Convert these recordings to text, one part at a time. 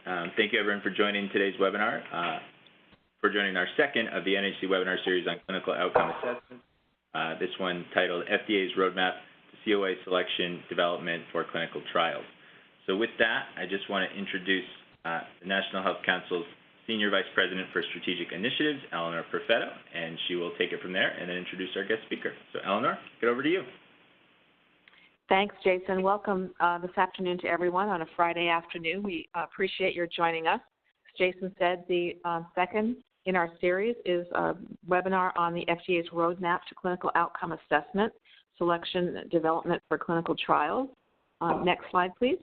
Thank you, everyone, for joining today's webinar, for joining our second of the NHC webinar series on clinical outcome assessment. This one titled FDA's Roadmap to COA Selection Development for Clinical Trials. So with that, I just want to introduce the National Health Council's Senior Vice President for Strategic Initiatives, Eleanor Perfetto, and she will take it from there and then introduce our guest speaker. So Eleanor, get over to you. Thanks, Jason. Welcome this afternoon to everyone on a Friday afternoon. We appreciate your joining us. As Jason said, the second in our series is a webinar on the FDA's Roadmap to Clinical Outcome Assessment, Selection Development for Clinical Trials. Next slide, please.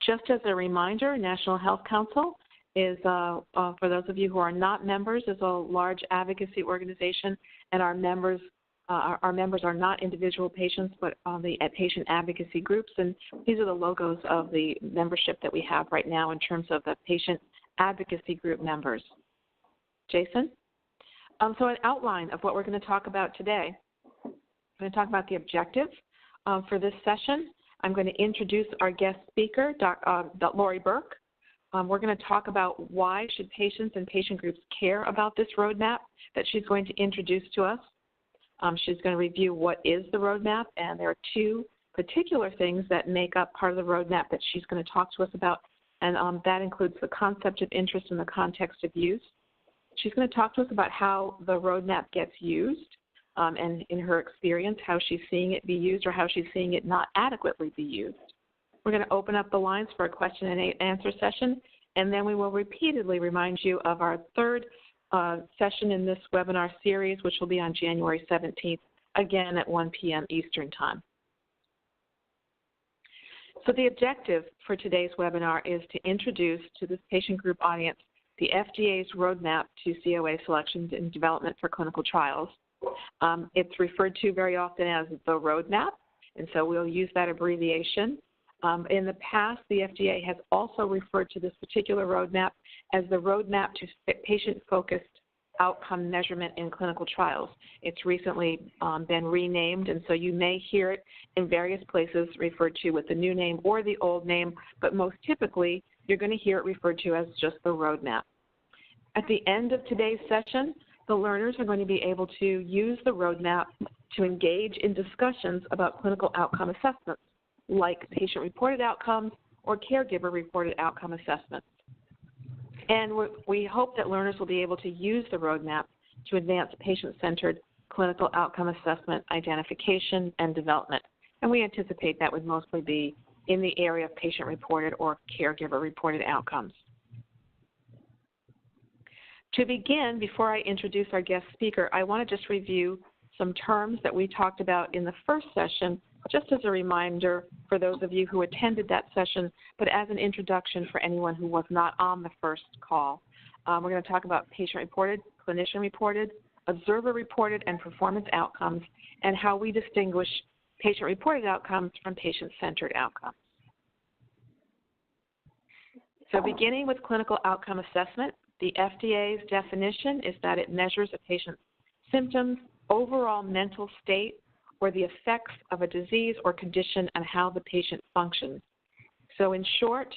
Just as a reminder, National Health Council is, for those of you who are not members, is a large advocacy organization, and our members are not individual patients, but the patient advocacy groups, and these are the logos of the membership that we have right now in terms of the patient advocacy group members. Jason? So an outline of what we're going to talk about today. I'm going to talk about the objective for this session. I'm going to introduce our guest speaker, Lori Burke. We're going to talk about why should patients and patient groups care about this roadmap that she's going to introduce to us. She's going to review what is the roadmap, and there are two particular things that make up part of the roadmap that she's going to talk to us about, and that includes the concept of interest and the context of use. She's going to talk to us about how the roadmap gets used, and in her experience, how she's seeing it be used or how she's seeing it not adequately be used. We're going to open up the lines for a question and answer session, and then we will repeatedly remind you of our third session in this webinar series, which will be on January 17th, again at 1 p.m. Eastern Time. So the objective for today's webinar is to introduce to this patient group audience the FDA's Roadmap to COA Selection and Development for Clinical Trials. It's referred to very often as the roadmap, and so we'll use that abbreviation. In the past, the FDA has also referred to this particular roadmap as the Roadmap to Patient-Focused Outcome Measurement in Clinical Trials. It's recently been renamed, and so you may hear it in various places referred to with the new name or the old name, but most typically, you're going to hear it referred to as just the roadmap. At the end of today's session, the learners are going to be able to use the roadmap to engage in discussions about clinical outcome assessments, like patient-reported outcomes or caregiver-reported outcome assessments. And we hope that learners will be able to use the roadmap to advance patient-centered clinical outcome assessment, identification, and development. And we anticipate that would mostly be in the area of patient-reported or caregiver-reported outcomes. To begin, before I introduce our guest speaker, I want to just review some terms that we talked about in the first session, just as a reminder for those of you who attended that session, but as an introduction for anyone who was not on the first call. We're going to talk about patient-reported, clinician-reported, observer-reported, and performance outcomes, and how we distinguish patient-reported outcomes from patient-centered outcomes. So beginning with clinical outcome assessment, the FDA's definition is that it measures a patient's symptoms, overall mental state, or the effects of a disease or condition and how the patient functions. So in short,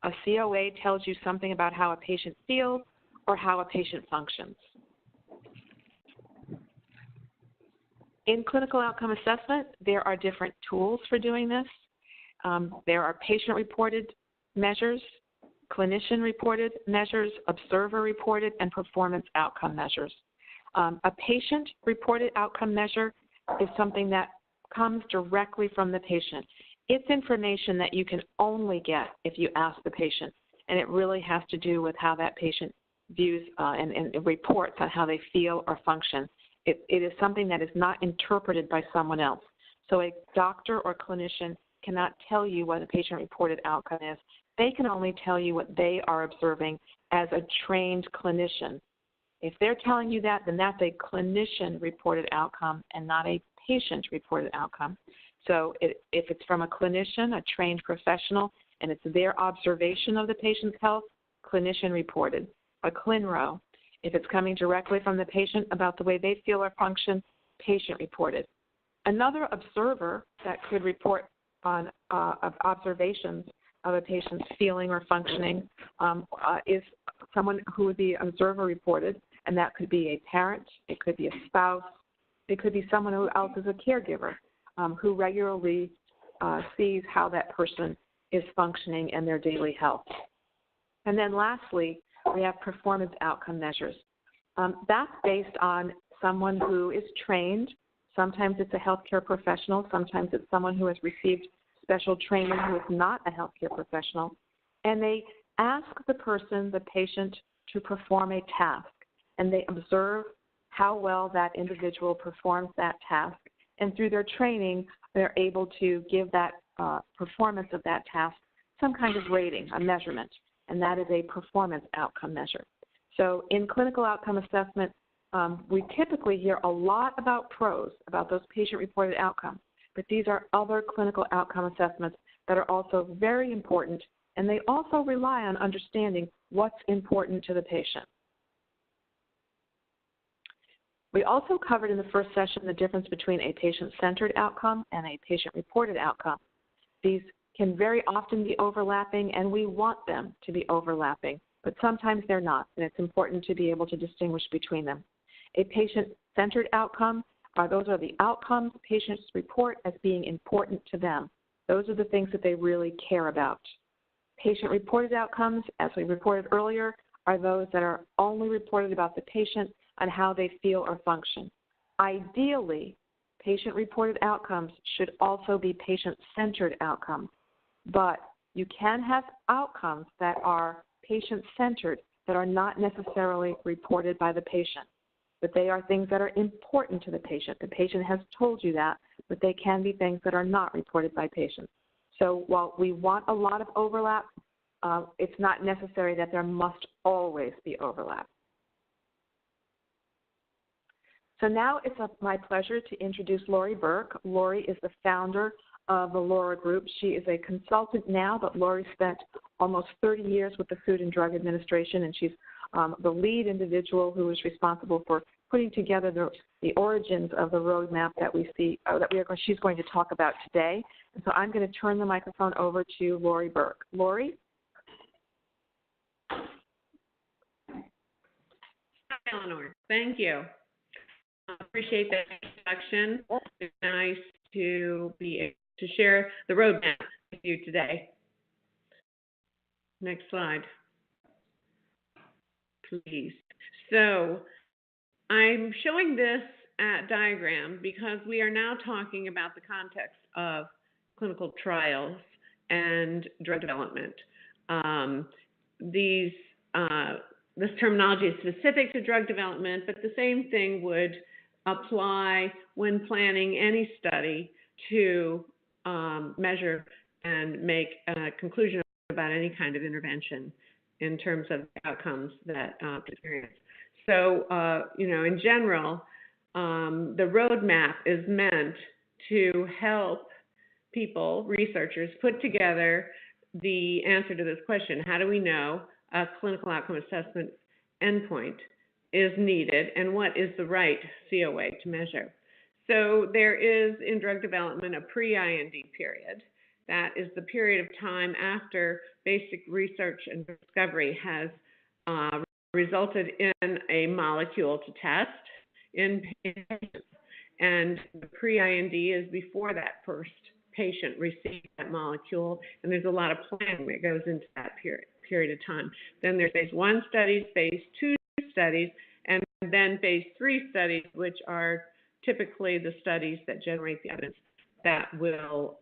a COA tells you something about how a patient feels or how a patient functions. In clinical outcome assessment, there are different tools for doing this. There are patient-reported measures, clinician-reported measures, observer-reported, and performance outcome measures. A patient-reported outcome measure is something that comes directly from the patient. It's information that you can only get if you ask the patient, and it really has to do with how that patient views and reports on how they feel or function. It is something that is not interpreted by someone else. So a doctor or clinician cannot tell you what a patient-reported outcome is. They can only tell you what they are observing as a trained clinician. If they're telling you that, then that's a clinician-reported outcome and not a patient-reported outcome. So if it's from a clinician, a trained professional, and it's their observation of the patient's health, clinician-reported. A ClinRO, if it's coming directly from the patient about the way they feel or function, patient-reported. Another observer that could report on observations of a patient's feeling or functioning is someone who would be observer reported, and that could be a parent, it could be a spouse, it could be someone else is a caregiver who regularly sees how that person is functioning and their daily health. And then lastly, we have performance outcome measures. That's based on someone who is trained. Sometimes it's a healthcare professional. Sometimes it's someone who has received special training who is not a healthcare professional. And they ask the person, the patient, to perform a task. And they observe how well that individual performs that task. And through their training, they're able to give that performance of that task some kind of rating, a measurement. And that is a performance outcome measure. So in clinical outcome assessment, we typically hear a lot about PROs, about those patient-reported outcomes, but these are other clinical outcome assessments that are also very important, and they also rely on understanding what's important to the patient. We also covered in the first session the difference between a patient-centered outcome and a patient-reported outcome. These can very often be overlapping, and we want them to be overlapping, but sometimes they're not, and it's important to be able to distinguish between them. A patient-centered outcome, those are the outcomes patients report as being important to them. Those are the things that they really care about. Patient-reported outcomes, as we reported earlier, are those that are only reported about the patient and how they feel or function. Ideally, patient-reported outcomes should also be patient-centered outcomes, but you can have outcomes that are patient-centered that are not necessarily reported by the patient, but they are things that are important to the patient. The patient has told you that, but they can be things that are not reported by patients. So while we want a lot of overlap, it's not necessary that there must always be overlap. So now it's my pleasure to introduce Lori Burke. Lori is the founder of the Laura Group. She is a consultant now, but Lori spent almost 30 years with the Food and Drug Administration, and she's the lead individual who is responsible for putting together the origins of the roadmap that we see, she's going to talk about today. And so I'm going to turn the microphone over to Lori Burke. Lori? Hi, Eleanor. Thank you. I appreciate that introduction. It's nice to be able to share the roadmap with you today. Next slide, please. So I'm showing this diagram because we are now talking about the context of clinical trials and drug development. This terminology is specific to drug development, but the same thing would apply when planning any study to measure and make a conclusion about any kind of intervention in terms of outcomes that experience. So, in general, the roadmap is meant to help people, researchers, put together the answer to this question: how do we know a clinical outcome assessment endpoint is needed, and what is the right COA to measure? So there is, in drug development, a pre-IND period. That is the period of time after basic research and discovery has resulted in a molecule to test in patients. And the pre-IND is before that first patient receives that molecule, and there's a lot of planning that goes into that period of time. Then there's phase 1 studies, phase 2 studies, and then phase 3 studies, which are typically the studies that generate the evidence that will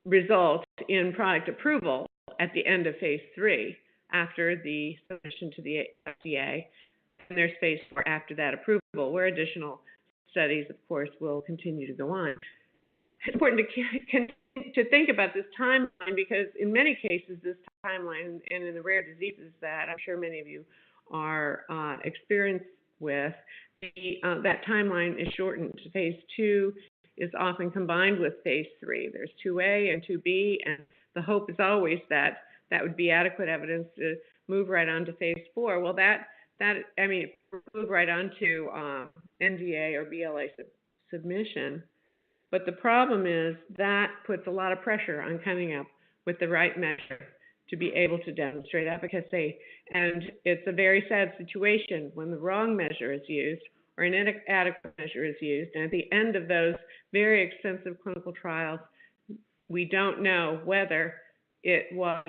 result in product approval at the end of phase 3 after the submission to the FDA. And there's phase 4 after that approval, where additional studies, of course, will continue to go on. It's important to think about this timeline because in many cases, this timeline, and in the rare diseases that I'm sure many of you are experienced with, that timeline is shortened. Phase 2 is often combined with phase 3. There's 2A and 2B, and the hope is always that that would be adequate evidence to move right on to phase 4. Well, move right on to NDA or BLA submission. But the problem is that puts a lot of pressure on coming up with the right measure to be able to demonstrate efficacy. And it's a very sad situation when the wrong measure is used or an inadequate measure is used. And at the end of those very extensive clinical trials, we don't know whether it was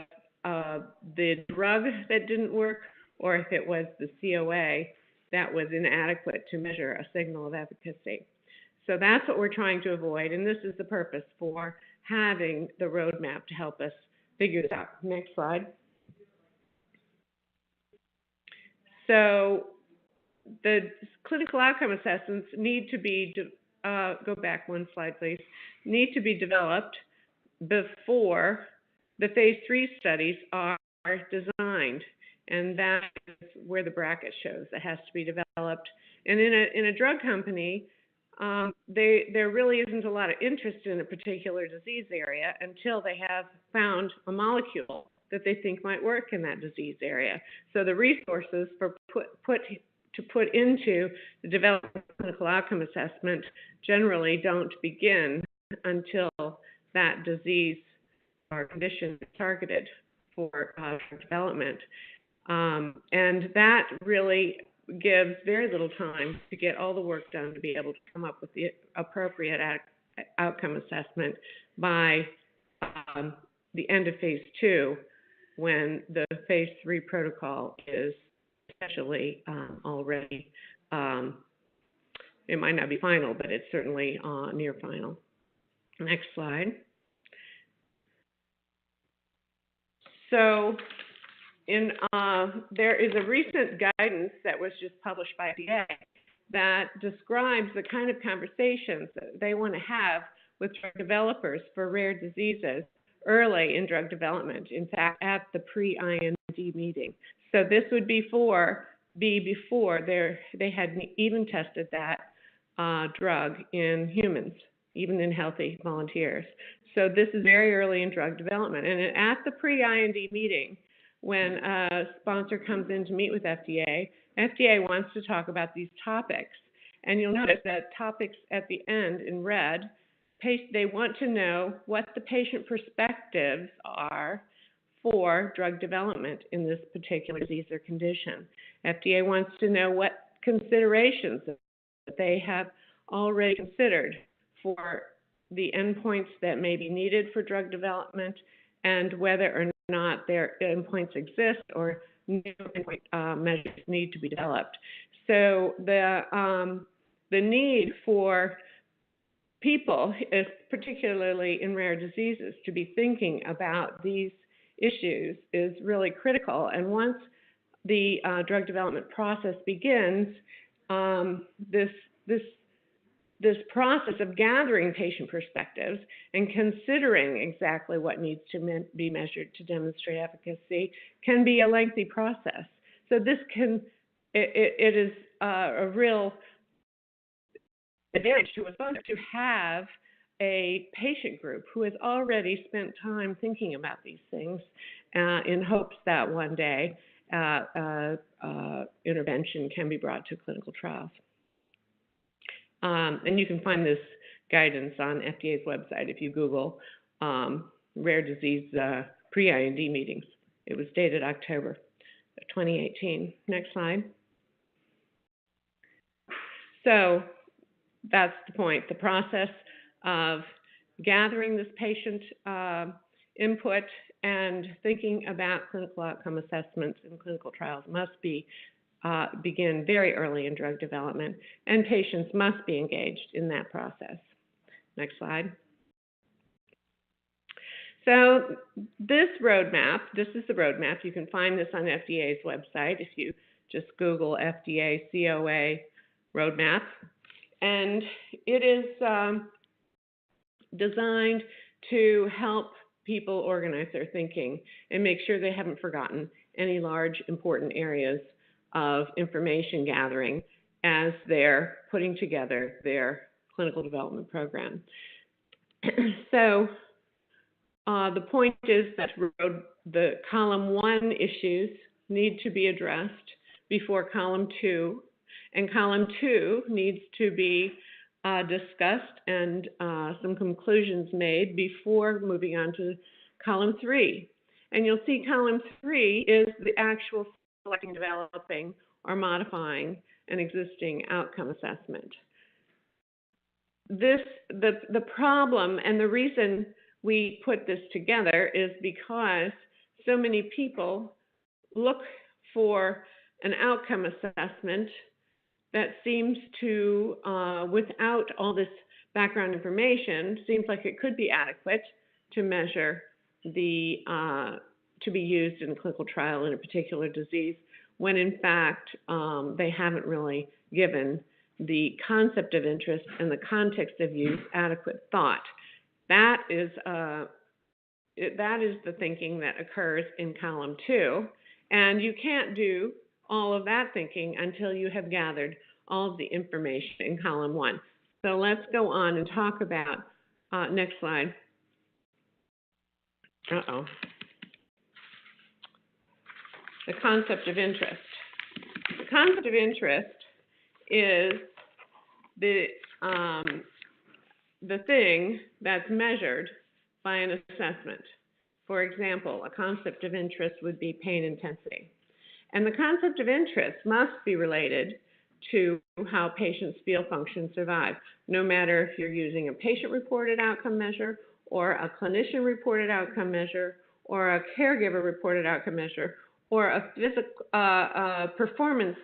the drug that didn't work or if it was the COA that was inadequate to measure a signal of efficacy. So that's what we're trying to avoid, and this is the purpose for having the roadmap to help us figure this out. Next slide. So the clinical outcome assessments need to be, go back one slide please, need to be developed before the phase 3 studies are designed. And that is where the bracket shows that has to be developed. And in a drug company, there really isn't a lot of interest in a particular disease area until they have found a molecule that they think might work in that disease area. So the resources for put into the development of clinical outcome assessment generally don't begin until that disease or condition is targeted for development. And that really gives very little time to get all the work done to be able to come up with the appropriate outcome assessment by the end of phase 2, when the phase 3 protocol is essentially already, it might not be final, but it's certainly near final. Next slide. So there is a recent guidance that was just published by FDA that describes the kind of conversations that they want to have with drug developers for rare diseases early in drug development, in fact, at the pre-IND meeting. So this would be before they had even tested that drug in humans, even in healthy volunteers. So this is very early in drug development. And at the pre-IND meeting, when a sponsor comes in to meet with FDA, FDA wants to talk about these topics. And you'll notice that topics at the end in red, they want to know what the patient perspectives are for drug development in this particular disease or condition. FDA wants to know what considerations that they have already considered for the endpoints that may be needed for drug development and whether or not their endpoints exist or new endpoint measures need to be developed. So the need for people, particularly in rare diseases, to be thinking about these issues is really critical. And once the drug development process begins, this process of gathering patient perspectives and considering exactly what needs to be measured to demonstrate efficacy can be a lengthy process. So this it is a real advantage to a sponsor to have a patient group who has already spent time thinking about these things in hopes that one day intervention can be brought to clinical trials. And you can find this guidance on FDA's website if you Google rare disease pre-IND meetings. It was dated October 2018. Next slide. So that's the point. The process of gathering this patient input and thinking about clinical outcome assessments in clinical trials must begin very early in drug development, and patients must be engaged in that process. Next slide. So this is the roadmap. You can find this on FDA's website if you just Google FDA COA roadmap. And it is designed to help people organize their thinking and make sure they haven't forgotten any large important areas of information gathering as they're putting together their clinical development program. So the point is that the column 1 issues need to be addressed before column 2, and column 2 needs to be discussed and some conclusions made before moving on to column 3. And you'll see column 3 is the actual selecting, developing, or modifying an existing outcome assessment. The problem and the reason we put this together is because so many people look for an outcome assessment that seems to, without all this background information, seems like it could be adequate to measure the, to be used in a clinical trial in a particular disease, when in fact they haven't really given the concept of interest and the context of use adequate thought. That is the thinking that occurs in column 2, and you can't do all of that thinking until you have gathered all of the information in column 1. So let's go on and talk about, next slide. The concept of interest. The concept of interest is the thing that's measured by an assessment. For example, a concept of interest would be pain intensity. And the concept of interest must be related to how patients feel, function, survive, no matter if you're using a patient-reported outcome measure or a clinician-reported outcome measure or a caregiver-reported outcome measure or a physical performance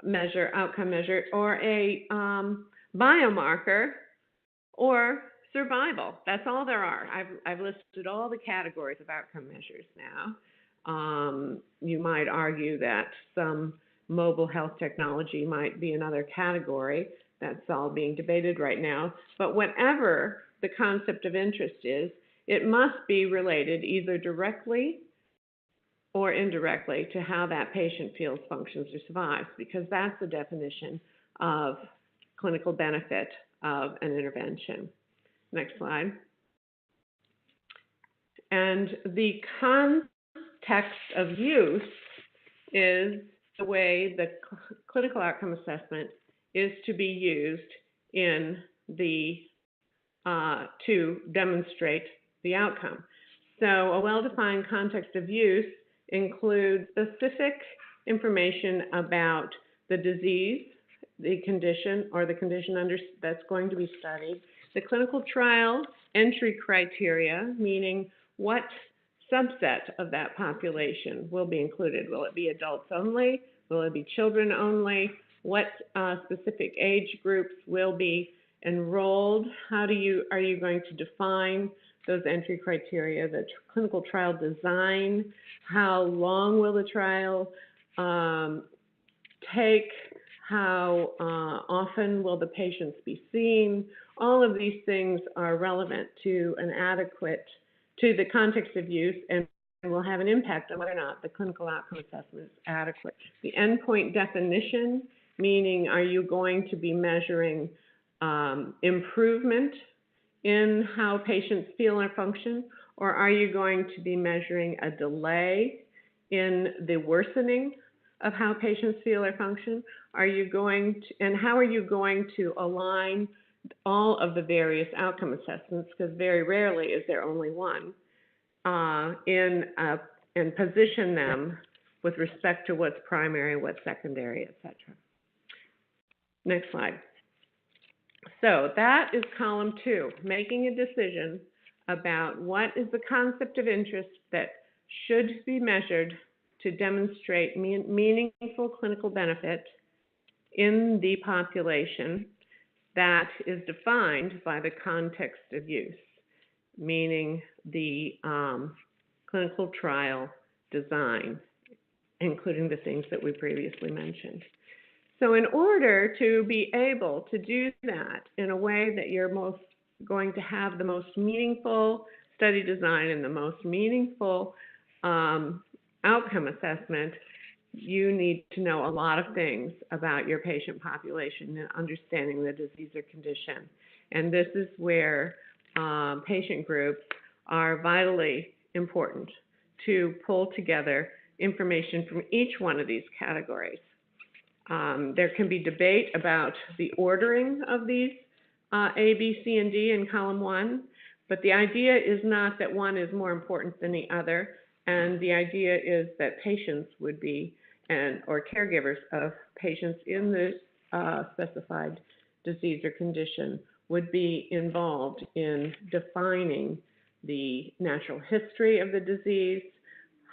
measure, outcome measure, or a biomarker or survival. That's all there are. I've listed all the categories of outcome measures now. You might argue that some mobile health technology might be another category. That's all being debated right now. But whatever the concept of interest is, it must be related either directly or indirectly to how that patient feels, functions, or survives, because that's the definition of clinical benefit of an intervention. Next slide. And the context of use is the way the clinical outcome assessment is to be used in the to demonstrate the outcome. So a well-defined context of use includes specific information about the disease, the condition, or the condition that's going to be studied, the clinical trial entry criteria, meaning what subset of that population will be included. Will it be adults only? Will it be children only? What specific age groups will be enrolled? Are you going to define those entry criteria? The clinical trial design, how long will the trial take? How often will the patients be seen? All of these things are relevant to the context of use and will have an impact on whether or not the clinical outcome assessment is adequate. The endpoint definition, meaning are you going to be measuring improvement in how patients feel or function, or are you going to be measuring a delay in the worsening of how patients feel or function? Are you going to, and how are you going to align all of the various outcome assessments, because very rarely is there only one, and position them with respect to what's primary, what's secondary, et cetera. Next slide. So that is column 2, making a decision about what is the concept of interest that should be measured to demonstrate meaningful clinical benefit in the population that is defined by the context of use, meaning the clinical trial design, including the things that we previously mentioned. So in order to be able to do that in a way that you're going to have the most meaningful study design and the most meaningful outcome assessment, you need to know a lot of things about your patient population and understanding the disease or condition. And this is where patient groups are vitally important to pull together information from each one of these categories. There can be debate about the ordering of these A, B, C, and D in column 1, but the idea is not that one is more important than the other, and the idea is that patients would be, or caregivers of patients in the specified disease or condition would be involved in defining the natural history of the disease.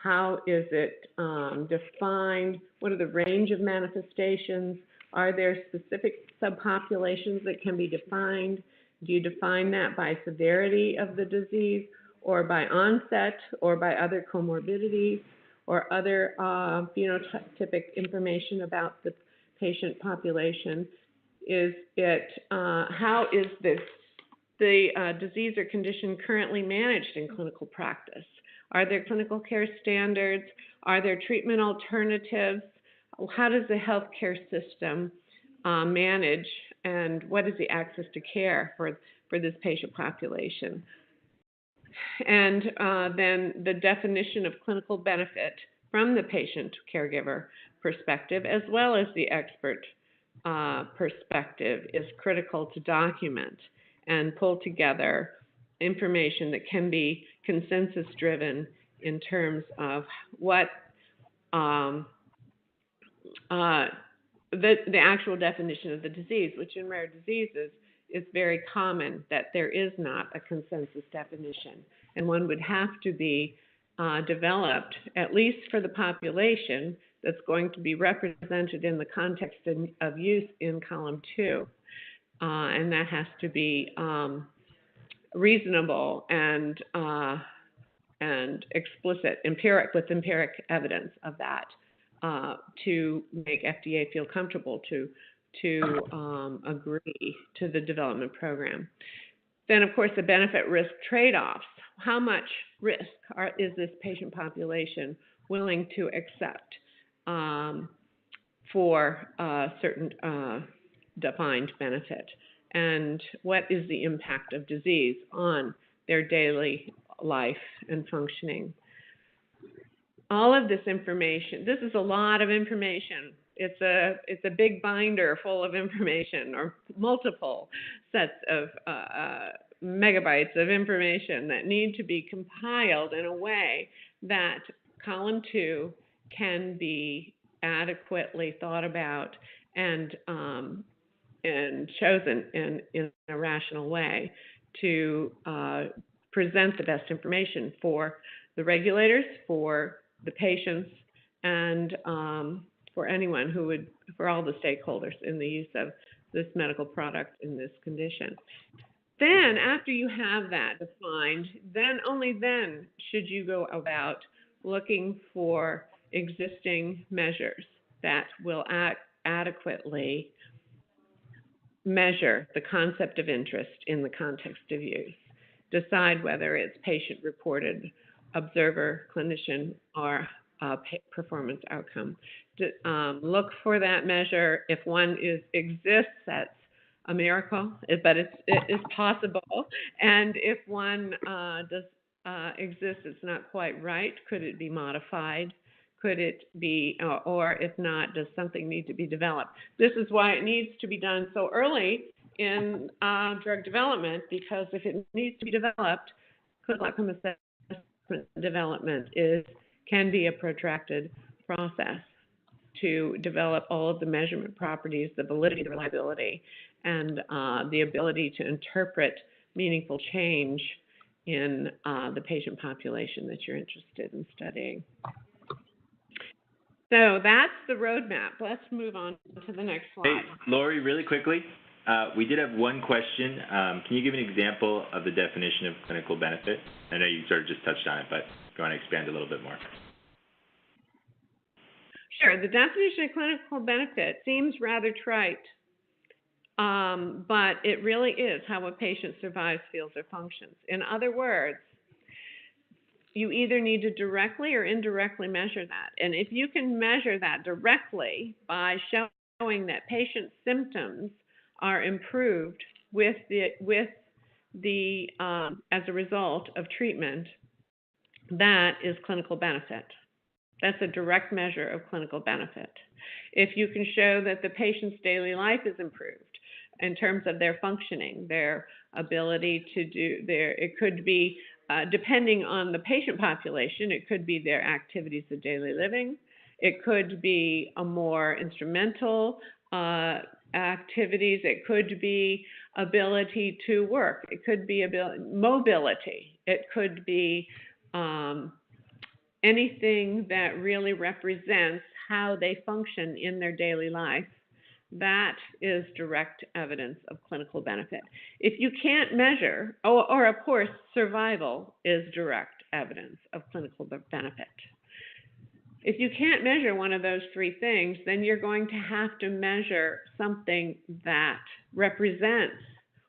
How is it defined? What are the range of manifestations? Are there specific subpopulations that can be defined? Do you define that by severity of the disease, or by onset, or by other comorbidities, or other phenotypic information about the patient population? Is it, how is the disease or condition currently managed in clinical practice? Are there clinical care standards? Are there treatment alternatives? How does the healthcare system manage, and what is the access to care for this patient population? And then the definition of clinical benefit from the patient caregiver perspective, as well as the expert perspective, is critical to document and pull together information that can be consensus driven in terms of what the actual definition of the disease, which in rare diseases is very common that there is not a consensus definition, and one would have to be developed, at least for the population that's going to be represented in the context of use in column 2. And that has to be reasonable and explicit, with empiric evidence of that, to make FDA feel comfortable to agree to the development program. Then, of course, the benefit-risk trade-offs. How much risk is this patient population willing to accept for a certain defined benefit? And what is the impact of disease on their daily life and functioning? All of this information, this is a lot of information. It's a big binder full of information, or multiple sets of megabytes of information that need to be compiled in a way that column 2 can be adequately thought about and chosen in a rational way to present the best information for the regulators, for the patients, and for anyone for all the stakeholders in the use of this medical product in this condition. Then, after you have that defined, only then should you go about looking for existing measures that will adequately measure the concept of interest in the context of use. Decide whether it's patient-reported, observer, clinician, or performance outcome. Look for that measure. If one exists, that's a miracle, but it's possible. And if one does exist, it's not quite right. Could it be modified? Could it be, or if not, does something need to be developed? This is why it needs to be done so early in drug development, because if it needs to be developed, clinical outcome assessment development can be a protracted process to develop all of the measurement properties, the validity, the reliability, and the ability to interpret meaningful change in the patient population that you're interested in studying. So that's the roadmap. Let's move on to the next slide. Hey, Lori, really quickly, we did have one question. Can you give an example of the definition of clinical benefit? I know you sort of just touched on it, but if you want to expand a little bit more. Sure. The definition of clinical benefit seems rather trite, but it really is how a patient survives, feels, or functions. In other words, you either need to directly or indirectly measure that. And if you can measure that directly by showing that patient symptoms are improved with the as a result of treatment, that is clinical benefit. That's a direct measure of clinical benefit. If you can show that the patient's daily life is improved, in terms of their functioning, their ability to do it could be, depending on the patient population, it could be their activities of daily living. It could be a more instrumental activities. It could be ability to work. It could be mobility. It could be anything that really represents how they function in their daily life. That is direct evidence of clinical benefit. If you can't measure, or of course, survival is direct evidence of clinical benefit. If you can't measure one of those three things, then you're going to have to measure something that represents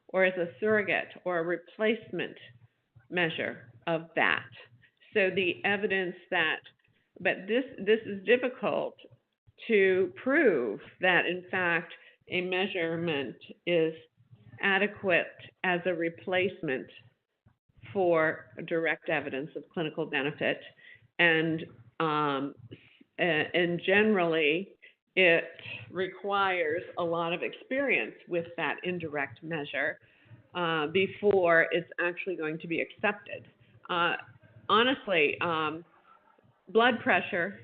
or is a surrogate or a replacement measure of that. So the evidence that, but this is difficult to prove that, in fact, a measurement is adequate as a replacement for direct evidence of clinical benefit. And generally, it requires a lot of experience with that indirect measure before it's actually going to be accepted. Honestly, blood pressure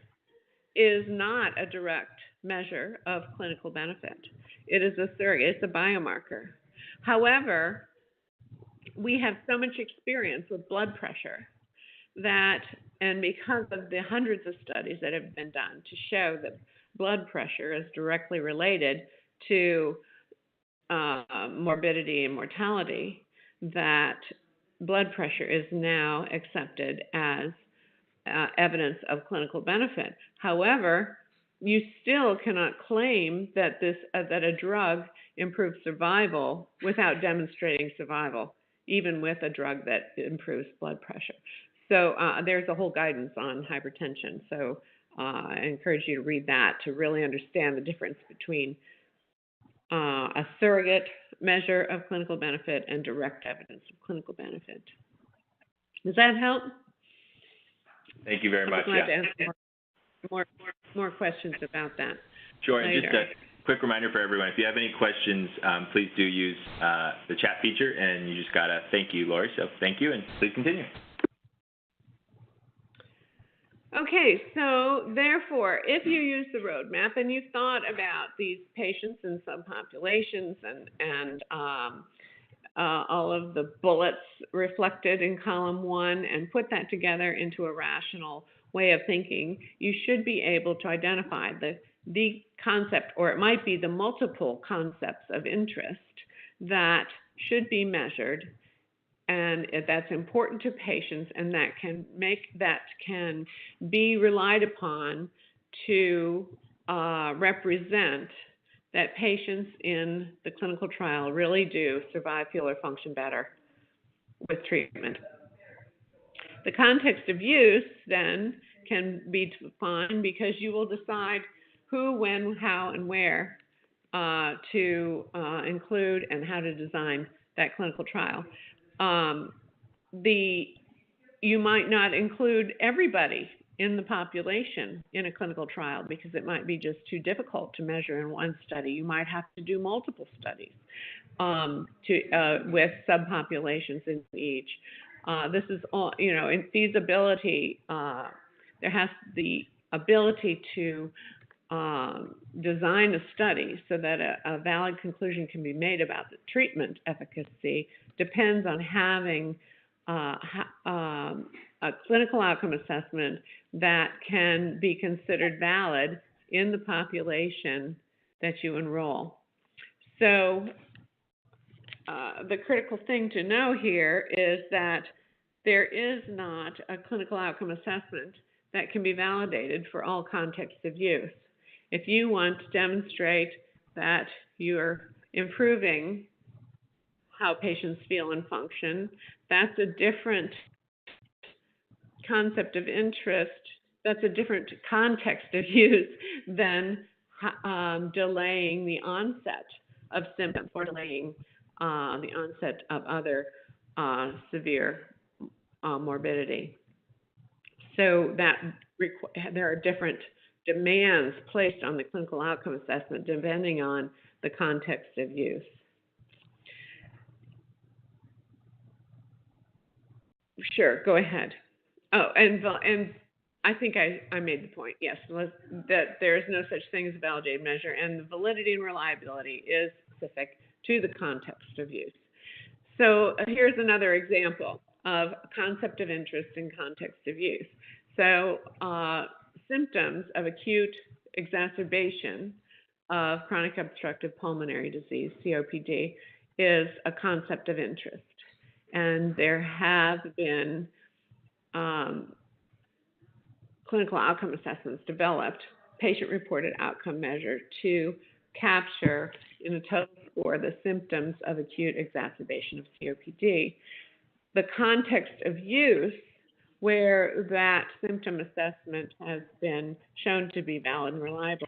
is not a direct measure of clinical benefit. It is a surrogate, it's a biomarker. However, we have so much experience with blood pressure that, and because of the hundreds of studies that have been done to show that blood pressure is directly related to morbidity and mortality, that blood pressure is now accepted as evidence of clinical benefit. However, you still cannot claim that that a drug improves survival without demonstrating survival, even with a drug that improves blood pressure. So there's a whole guidance on hypertension. So I encourage you to read that to really understand the difference between a surrogate measure of clinical benefit and direct evidence of clinical benefit. Does that help? Thank you very much. I'd like to ask more questions about that. Sure. Later. And just a quick reminder for everyone, if you have any questions, please do use the chat feature, and you just got to thank you, Lori. So thank you, and please continue. Okay, so therefore, if you use the roadmap and you thought about these patients and subpopulations and all of the bullets reflected in column 1 and put that together into a rational way of thinking, you should be able to identify the concept, or it might be the multiple concepts of interest that should be measured, and that's important to patients, and that can be relied upon to represent that patients in the clinical trial really do survive, feel, or function better with treatment. The context of use then can be defined because you will decide who, when, how, and where to include and how to design that clinical trial. You might not include everybody in the population in a clinical trial because it might be just too difficult to measure in one study. You might have to do multiple studies with subpopulations in each. This is all, in feasibility, there has the ability to design a study so that a valid conclusion can be made about the treatment efficacy depends on having a clinical outcome assessment that can be considered valid in the population that you enroll. So the critical thing to know here is that there is not a clinical outcome assessment that can be validated for all contexts of use. If you want to demonstrate that you're improving how patients feel and function, that's a different concept of interest, that's a different context of use than delaying the onset of symptoms or delaying the onset of other severe morbidity. So that there are different demands placed on the clinical outcome assessment depending on the context of use. Sure, go ahead. Oh, and I think I made the point, yes, that there is no such thing as a validated measure, and the validity and reliability is specific to the context of use. So here's another example of concept of interest in context of use. So symptoms of acute exacerbation of chronic obstructive pulmonary disease, COPD, is a concept of interest. And there have been clinical outcome assessments developed, patient-reported outcome measure, to capture in a total score the symptoms of acute exacerbation of COPD. The context of use where that symptom assessment has been shown to be valid and reliable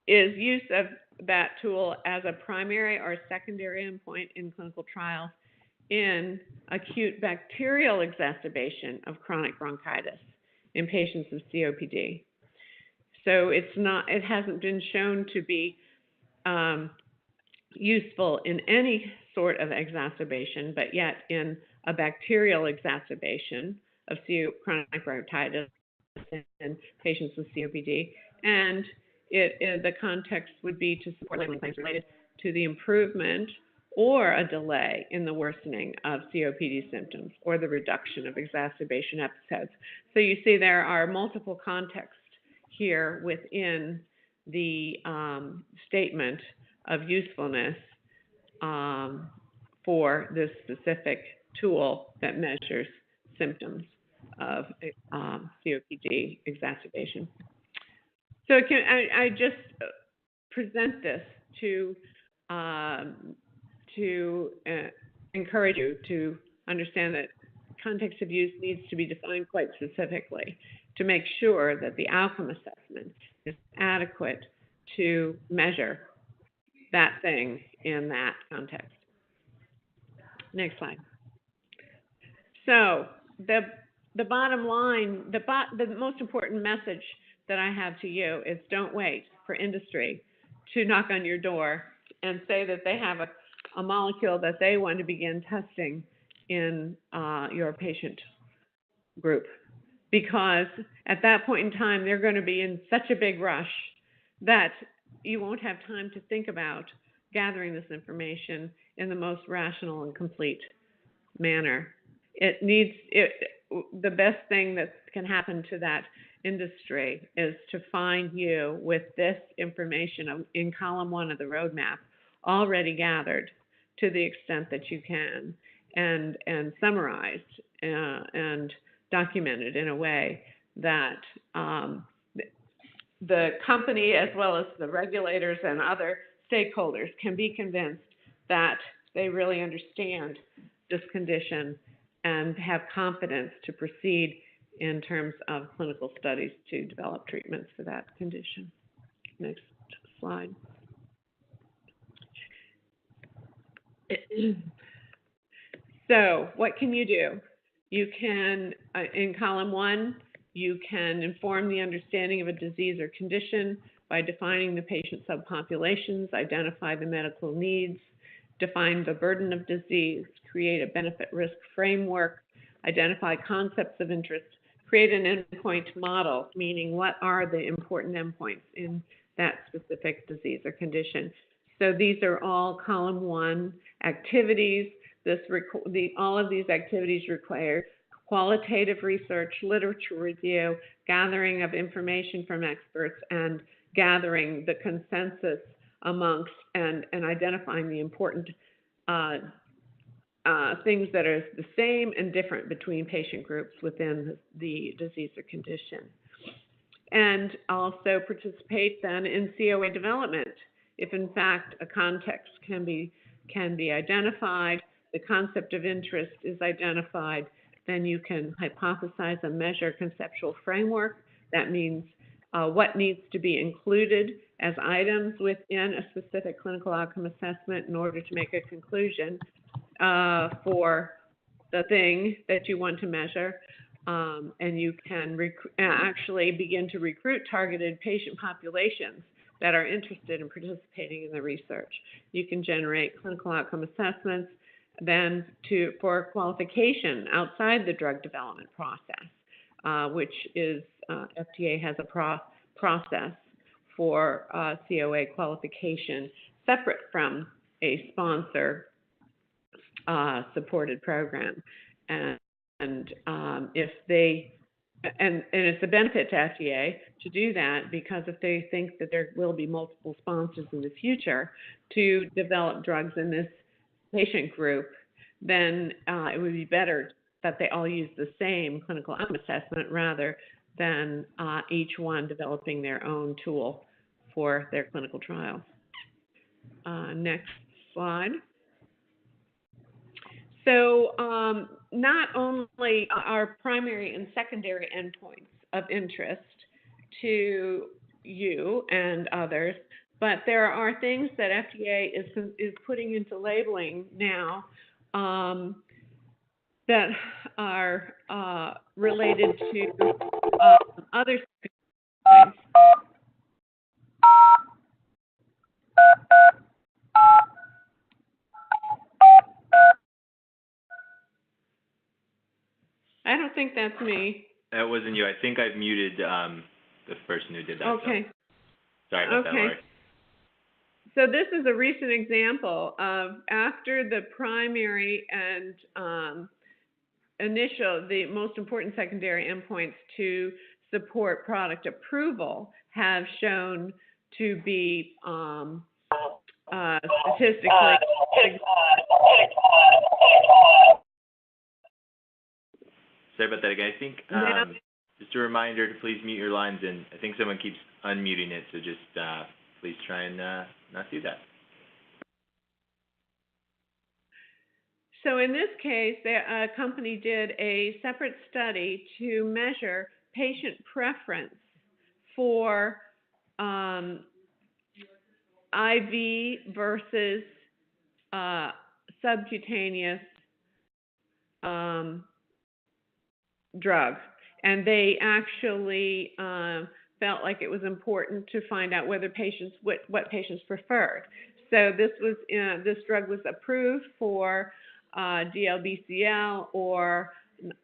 is use of that tool as a primary or secondary endpoint in clinical trials in acute bacterial exacerbation of chronic bronchitis in patients with COPD. So it hasn't been shown to be useful in any sort of exacerbation, but yet in a bacterial exacerbation of chronic bronchitis in patients with COPD. And the context would be to support labeling claims related to the improvement or a delay in the worsening of COPD symptoms or the reduction of exacerbation episodes. So you see there are multiple contexts here within the statement of usefulness for this specific tool that measures symptoms of COPD exacerbation. So I just present this to encourage you to understand that context of use needs to be defined quite specifically to make sure that the outcome assessment is adequate to measure that thing in that context. Next slide. So the bottom line, the most important message that I have to you is don't wait for industry to knock on your door and say that they have a molecule that they want to begin testing in your patient group. Because at that point in time, they're going to be in such a big rush that you won't have time to think about gathering this information in the most rational and complete manner. The best thing that can happen to that industry is to find you with this information in column 1 of the roadmap already gathered to the extent that you can and summarized and documented in a way that the company as well as the regulators and other stakeholders can be convinced that they really understand this condition and have confidence to proceed in terms of clinical studies to develop treatments for that condition. Next slide. So what can you do? You can, in column 1, you can inform the understanding of a disease or condition by defining the patient subpopulations, identify the medical needs, define the burden of disease, create a benefit-risk framework, identify concepts of interest, create an endpoint model, meaning what are the important endpoints in that specific disease or condition. So these are all column 1 activities. All of these activities require qualitative research, literature review, gathering of information from experts, and gathering the consensus amongst and identifying the important things that are the same and different between patient groups within the disease or condition. And also participate then in COA development. If in fact a context can be identified, the concept of interest is identified, then you can hypothesize a measure conceptual framework. That means what needs to be included as items within a specific clinical outcome assessment in order to make a conclusion for the thing that you want to measure. And you can actually begin to recruit targeted patient populations that are interested in participating in the research. You can generate clinical outcome assessments then for qualification outside the drug development process, which is FDA has a process for COA qualification separate from a sponsor supported program, and if they and it's a benefit to FDA to do that, because if they think that there will be multiple sponsors in the future to develop drugs in this patient group, then it would be better that they all use the same clinical outcome assessment rather than each one developing their own tool for their clinical trials. Next slide. So not only are primary and secondary endpoints of interest to you and others, but there are things that FDA is putting into labeling now that are related to other things. I don't think that's me. That wasn't you. I think I've muted the person who did that. Okay. So sorry about that, Lori. So this is a recent example of after the primary and the most important secondary endpoints to support product approval have shown to be statistically Sorry about that again. I think just a reminder to please mute your lines, and I think someone keeps unmuting it, so just please try and not do that. So in this case, a company did a separate study to measure patient preference for IV versus subcutaneous drug. And they actually felt like it was important to find out whether what patients preferred. So this drug was approved for DLBCL or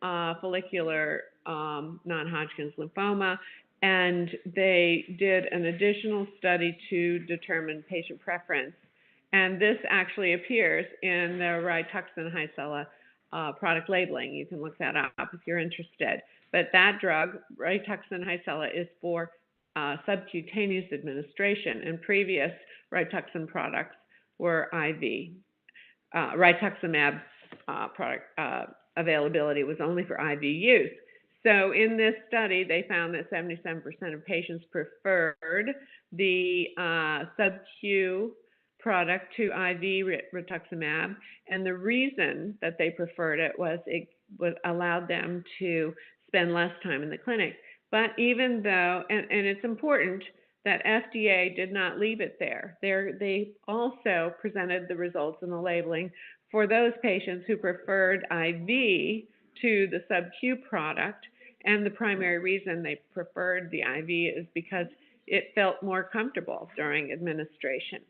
follicular non-Hodgkin's lymphoma, and they did an additional study to determine patient preference. And this actually appears in the Rituxan Hycela product labeling. You can look that up if you're interested. But that drug, Rituxan Hycela, is for subcutaneous administration, and previous Rituxan products were IV. Rituximab product availability was only for IV use. So in this study, they found that 77% of patients preferred the sub-Q product to IV rituximab, and the reason that they preferred it was it allowed them to spend less time in the clinic. But even though, and it's important that FDA did not leave it there. They also presented the results in the labeling for those patients who preferred IV to the sub-Q product, and the primary reason they preferred the IV is because it felt more comfortable during administration.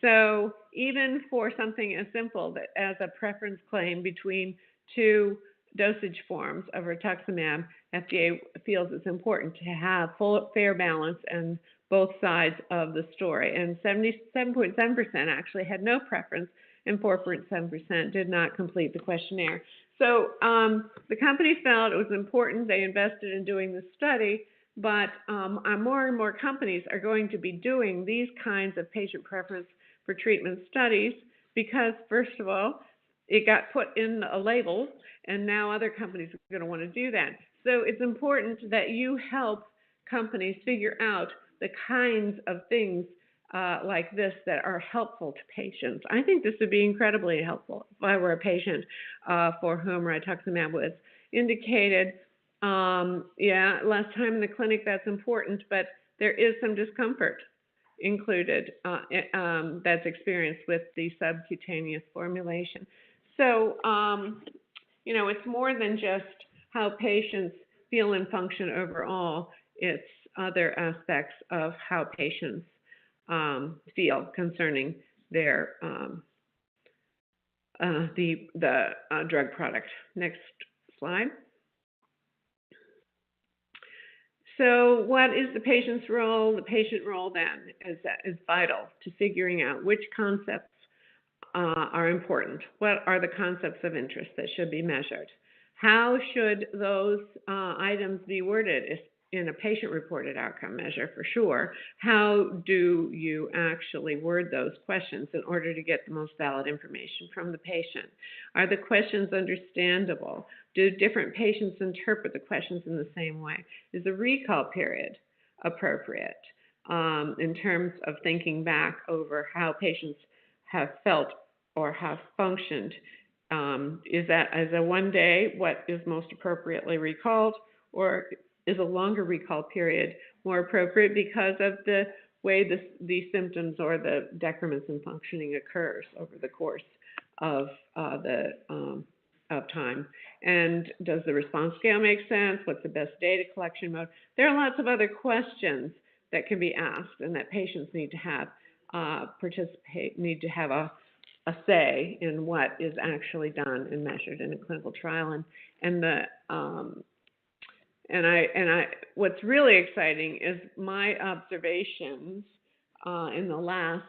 So even for something as simple as a preference claim between two dosage forms of rituximab, FDA feels it's important to have fair balance and both sides of the story. And 77.7% actually had no preference, and 4.7% did not complete the questionnaire. So the company felt it was important. They invested in doing the study, but more and more companies are going to be doing these kinds of patient preference for treatment studies because, first of all, it got put in a label, and now other companies are going to want to do that. So it's important that you help companies figure out the kinds of things like this that are helpful to patients. I think this would be incredibly helpful if I were a patient for whom rituximab was indicated. Less time in the clinic, that's important, but there is some discomfort included that's experienced with the subcutaneous formulation. So, it's more than just how patients feel and function overall. It's other aspects of how patients feel concerning their the drug product. Next slide. So what is the patient's role? The patient role then is vital to figuring out which concepts are important. What are the concepts of interest that should be measured? How should those items be worded in a patient-reported outcome measure, for sure? How do you actually word those questions in order to get the most valid information from the patient? Are the questions understandable? Do different patients interpret the questions in the same way? Is the recall period appropriate in terms of thinking back over how patients have felt or have functioned? Is that as a 1 day what is most appropriately recalled, or is a longer recall period more appropriate because of the way the symptoms or the decrements in functioning occurs over the course of time? And does the response scale make sense? What's the best data collection mode? There are lots of other questions that can be asked and that patients need to have need to have a say in what is actually done and measured in a clinical trial. What's really exciting is my observations in the last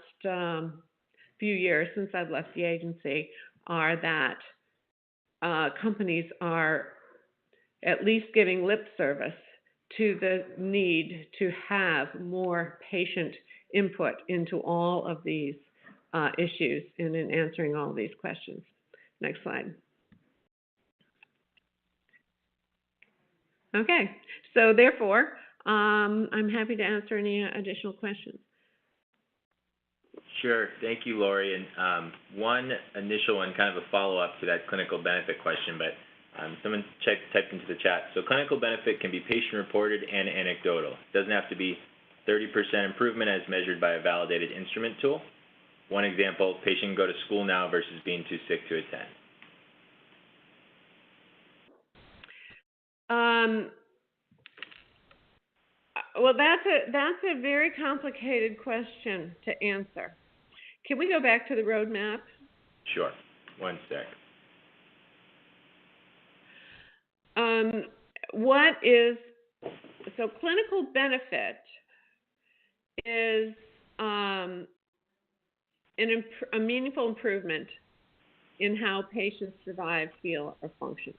few years since I've left the agency are that companies are at least giving lip service to the need to have more patient input into all of these issues and in answering all these questions. Next slide. Okay, so therefore, I'm happy to answer any additional questions. Sure. Thank you, Lori. And one initial one, kind of a follow-up to that clinical benefit question, but someone typed into the chat. So clinical benefit can be patient-reported and anecdotal. It doesn't have to be 30% improvement as measured by a validated instrument tool. One example, patient can go to school now versus being too sick to attend. Well, that's a very complicated question to answer. Can we go back to the roadmap? Sure. One sec. So clinical benefit is a meaningful improvement in how patients survive, feel, or function.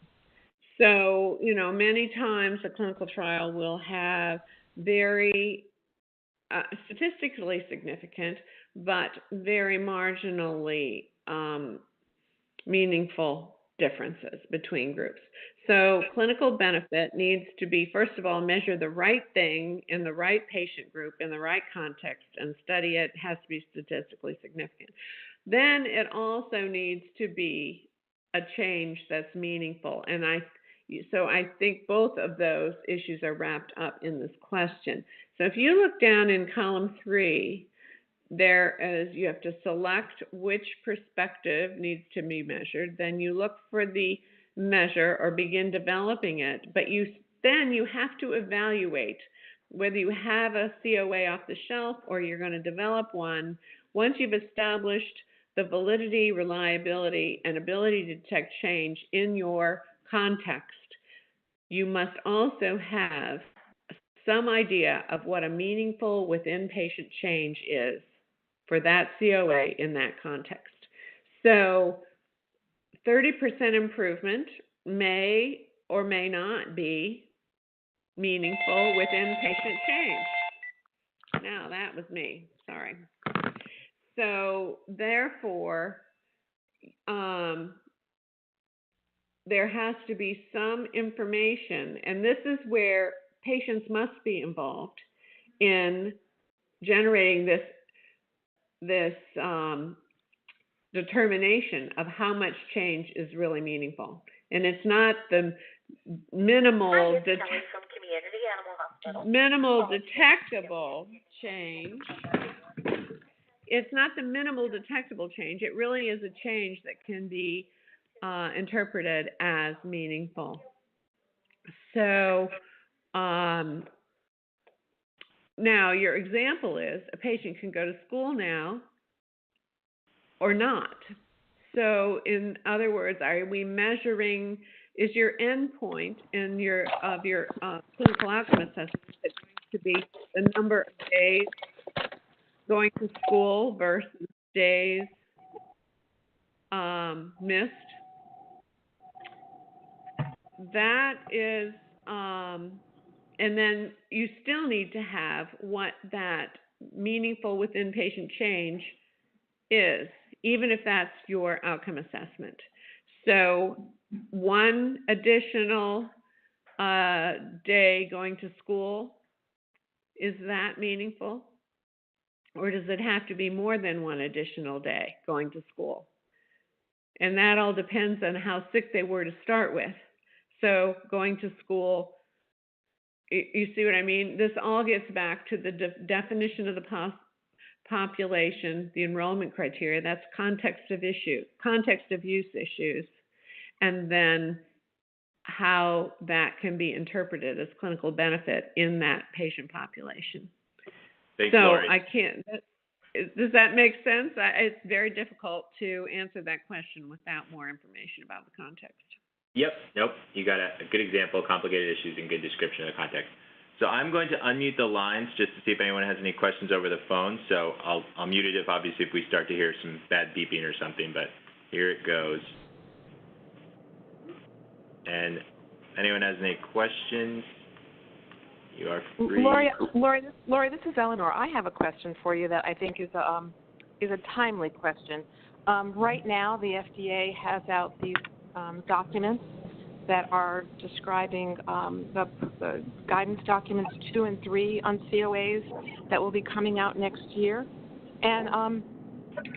So, many times a clinical trial will have very statistically significant, but very marginally meaningful differences between groups. So clinical benefit needs to be, first of all, measure the right thing in the right patient group, in the right context, and study it. It has to be statistically significant. Then it also needs to be a change that's meaningful. And so I think both of those issues are wrapped up in this question. So if you look down in column 3, you have to select which perspective needs to be measured. Then you look for the measure or begin developing it. But then you have to evaluate whether you have a COA off the shelf or you're going to develop one. Once you've established the validity, reliability, and ability to detect change in your context, you must also have some idea of what a meaningful within-patient change is for that COA in that context. So 30% improvement may or may not be meaningful within-patient change. Now, that was me. Sorry. So therefore, there has to be some information, and this is where patients must be involved in generating this determination of how much change is really meaningful. And it's not the minimal detectable change. It's not the minimal detectable change. It really is a change that can be interpreted as meaningful. So now your example is a patient can go to school now or not. So in other words, are we measuring, is your endpoint in your clinical outcome assessment going to be the number of days going to school versus days missed? That is, and then you still need to have what that meaningful within patient change is, even if that's your outcome assessment. So one additional day going to school, is that meaningful? Or does it have to be more than one additional day going to school? And that all depends on how sick they were to start with. So going to school, you see what I mean? This all gets back to the definition of the population, the enrollment criteria. That's context of use issues, and then how that can be interpreted as clinical benefit in that patient population. Thanks, so Lori. I can't. Does that make sense? It's very difficult to answer that question without more information about the context. Yep, nope, you got a good example, complicated issues, and good description of the context. So I'm going to unmute the lines just to see if anyone has any questions over the phone. So I'll mute it if obviously if we start to hear some bad beeping or something, but here it goes. And anyone has any questions, you are free. Lori, this is Eleanor. I have a question for you that I think is a timely question. Right now, the FDA has out these documents that are describing the guidance documents 2 and 3 on COAs that will be coming out next year. And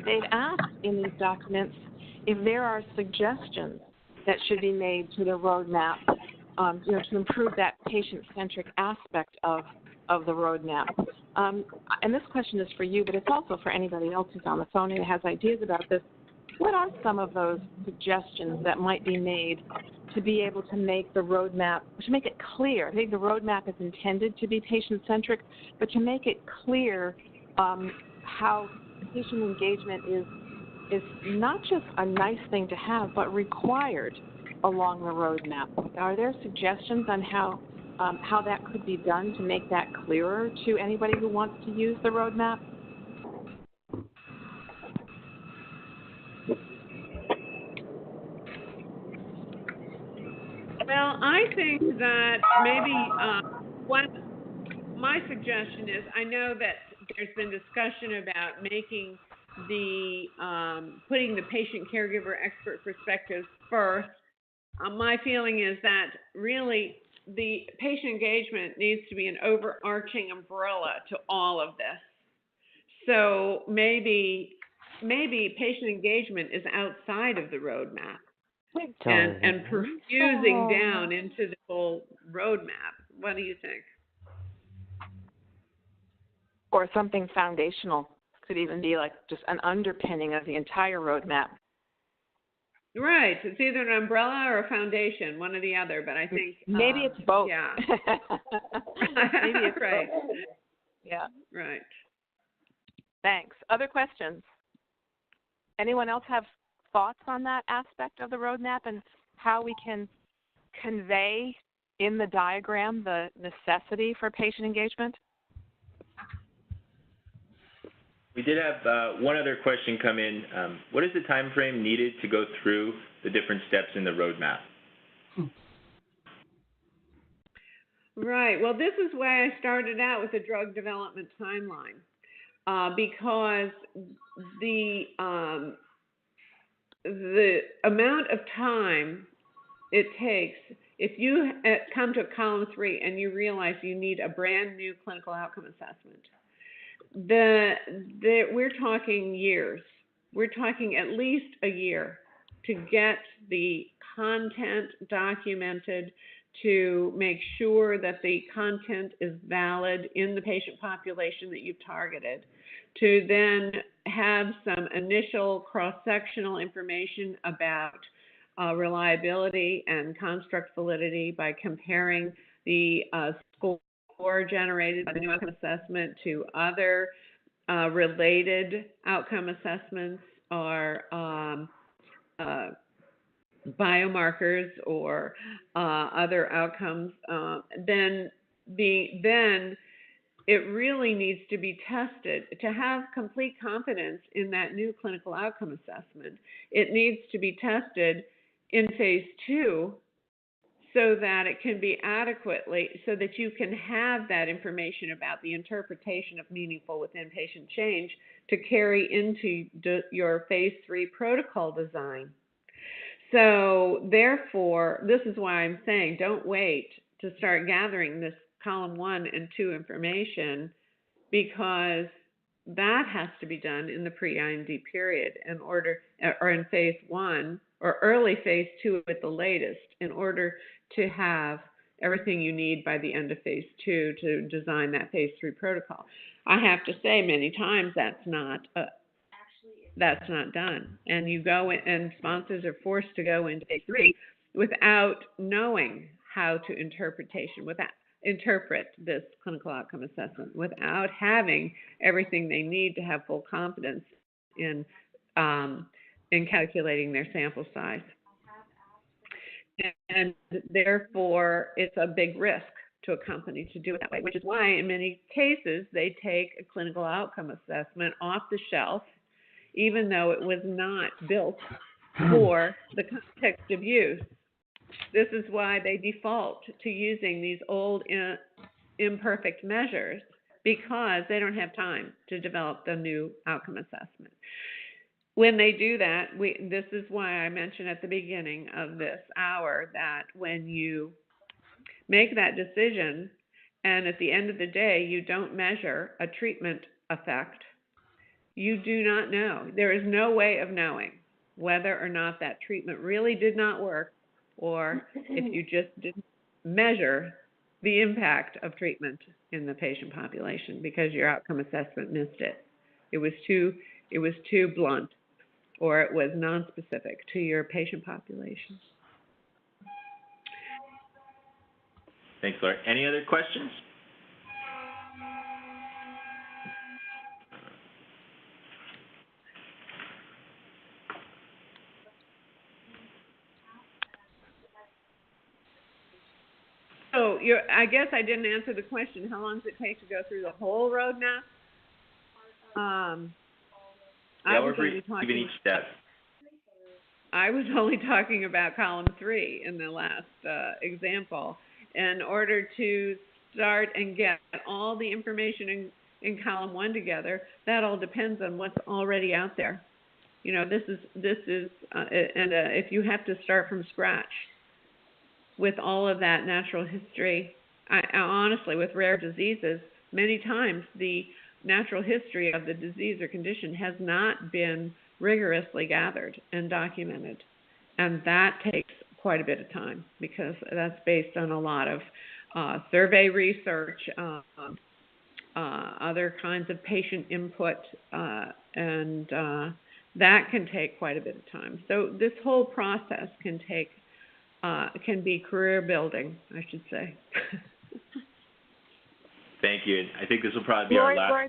they've asked in these documents if there are suggestions that should be made to the roadmap to improve that patient-centric aspect of the roadmap. And this question is for you, but it's also for anybody else who's on the phone and has ideas about this. What are some of those suggestions that might be made to be able to make the roadmap, to make it clear? I think the roadmap is intended to be patient-centric, but to make it clear how patient engagement is not just a nice thing to have, but required along the roadmap. Are there suggestions on how that could be done to make that clearer to anybody who wants to use the roadmap? Well, I think that maybe my suggestion is, I know that there's been discussion about making putting the patient caregiver expert perspective first. My feeling is that really the patient engagement needs to be an overarching umbrella to all of this. So maybe patient engagement is outside of the roadmap and perfusing down into the whole roadmap. What do you think? Or something foundational could even be like just an underpinning of the entire roadmap. Right. It's either an umbrella or a foundation, one or the other, but I think... Maybe it's both. Yeah. Maybe it's right. both. Yeah. Right. Thanks. Other questions? Anyone else have thoughts on that aspect of the roadmap and how we can convey in the diagram the necessity for patient engagement? We did have one other question come in. What is the time frame needed to go through the different steps in the roadmap? Right. Well, this is why I started out with the drug development timeline, because the amount of time it takes, if you come to column 3 and you realize you need a brand new clinical outcome assessment, we're talking years. We're talking at least a year to get the content documented, to make sure that the content is valid in the patient population that you've targeted, to then have some initial cross-sectional information about reliability and construct validity by comparing the score generated by the new outcome assessment to other related outcome assessments or biomarkers or other outcomes, then it really needs to be tested. To have complete confidence in that new clinical outcome assessment, it needs to be tested in phase 2 so that it can be adequately, so that you can have that information about the interpretation of meaningful within patient change to carry into your phase 3 protocol design. So therefore, this is why I'm saying don't wait to start gathering this column 1 and 2 information, because that has to be done in the pre-IND period in order, or in phase 1 or early phase 2 at the latest, in order to have everything you need by the end of phase 2 to design that phase 3 protocol. I have to say many times that's not done, and you go in, and sponsors are forced to go into phase 3 without knowing how to interpret this clinical outcome assessment, without having everything they need to have full confidence in calculating their sample size. And therefore, it's a big risk to a company to do it that way, which is why in many cases they take a clinical outcome assessment off the shelf, even though it was not built for the context of use. This is why they default to using these old imperfect measures, because they don't have time to develop the new outcome assessment. When they do that, this is why I mentioned at the beginning of this hour that when you make that decision and at the end of the day you don't measure a treatment effect, you do not know. There is no way of knowing whether or not that treatment really did not work, or if you just didn't measure the impact of treatment in the patient population because your outcome assessment missed it. It was too blunt, or it was nonspecific to your patient population. Thanks, Laura. Any other questions? So I guess I didn't answer the question. How long does it take to go through the whole roadmap? We're given each step. I was only talking about column 3 in the last example. In order to start and get all the information in column 1 together, that all depends on what's already out there. You know, this is if you have to start from scratch with all of that natural history, I honestly, with rare diseases, many times the natural history of the disease or condition has not been rigorously gathered and documented. And that takes quite a bit of time, because that's based on a lot of survey research, other kinds of patient input, and that can take quite a bit of time. So this whole process can be career building, I should say. Thank you. I think this will probably be our last. Lori,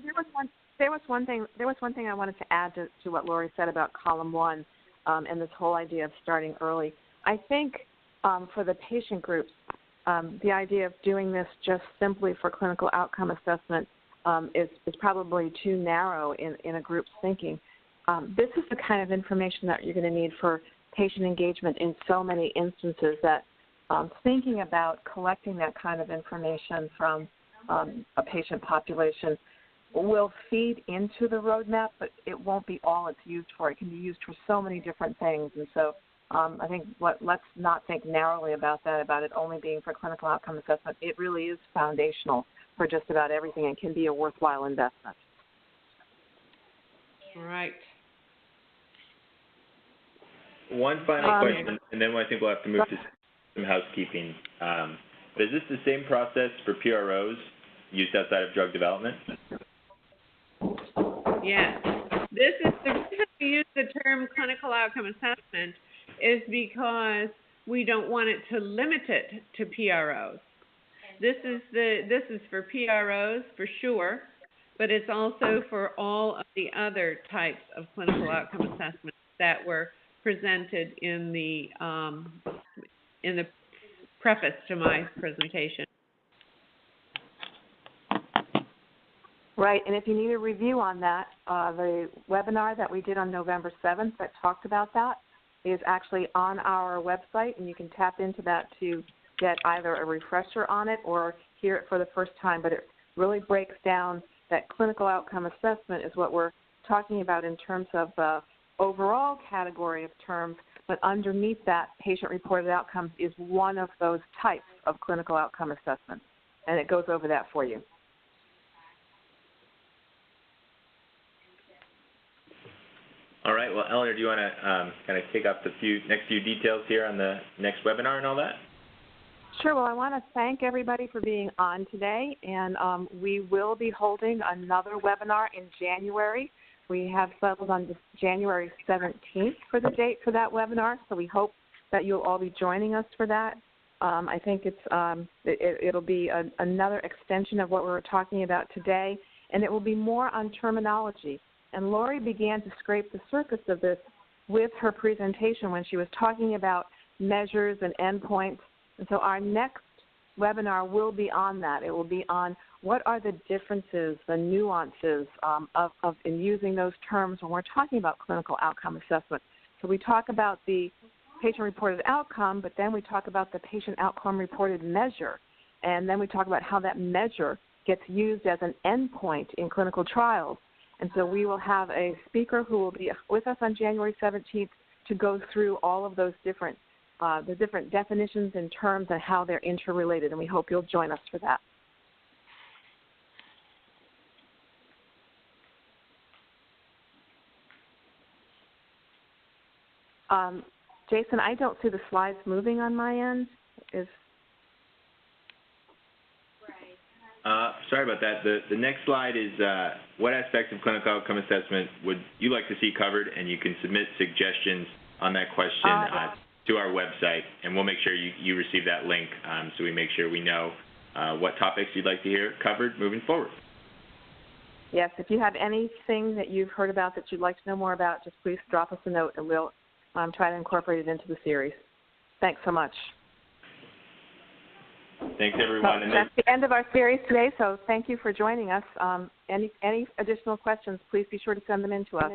there was one thing I wanted to add to what Lori said about column 1 and this whole idea of starting early. I think for the patient groups, the idea of doing this just simply for clinical outcome assessment is probably too narrow in a group's thinking. This is the kind of information that you're going to need for patient engagement in so many instances, that thinking about collecting that kind of information from a patient population will feed into the roadmap, but it won't be all it's used for. It can be used for so many different things. And so I think let's not think narrowly about it only being for clinical outcome assessment. It really is foundational for just about everything and can be a worthwhile investment. All right. One final question, and then I think we'll have to move to some housekeeping. But is this the same process for PROs used outside of drug development? Yes. The reason we use the term clinical outcome assessment is because we don't want it to limit it to PROs. This is for PROs for sure, but it's also for all of the other types of clinical outcome assessments that were presented in the preface to my presentation. Right, and if you need a review on that, the webinar that we did on November 7th that talked about that is actually on our website, and you can tap into that to get either a refresher on it or hear it for the first time. But it really breaks down that clinical outcome assessment is what we're talking about in terms of the overall category of terms, but underneath that, patient-reported outcomes is one of those types of clinical outcome assessments, and it goes over that for you. All right. Well, Eleanor, do you want to kind of kick off the next few details here on the next webinar and all that? Sure. Well, I want to thank everybody for being on today, and we will be holding another webinar in January. We have settled on January 17th for the date for that webinar, so we hope that you'll all be joining us for that. I think it'll be another extension of what we were talking about today, and it will be more on terminology. And Lori began to scrape the surface of this with her presentation when she was talking about measures and endpoints. And so our next webinar will be on that. It will be on what are the differences, the nuances in using those terms when we're talking about clinical outcome assessment. So we talk about the patient-reported outcome, but then we talk about the patient outcome-reported measure, and then we talk about how that measure gets used as an endpoint in clinical trials. And so we will have a speaker who will be with us on January 17th to go through all of those different the different definitions and terms and how they're interrelated, and we hope you'll join us for that. Jason, I don't see the slides moving on my end. Sorry about that. The next slide is what aspects of clinical outcome assessment would you like to see covered, and you can submit suggestions on that question to our website, and we'll make sure you receive that link so we make sure we know what topics you'd like to hear covered moving forward. Yes, if you have anything that you've heard about that you'd like to know more about, just please drop us a note, and we'll try to incorporate it into the series. Thanks so much. Thanks, everyone. So that's the end of our series today, so thank you for joining us. Any additional questions, please be sure to send them in to us.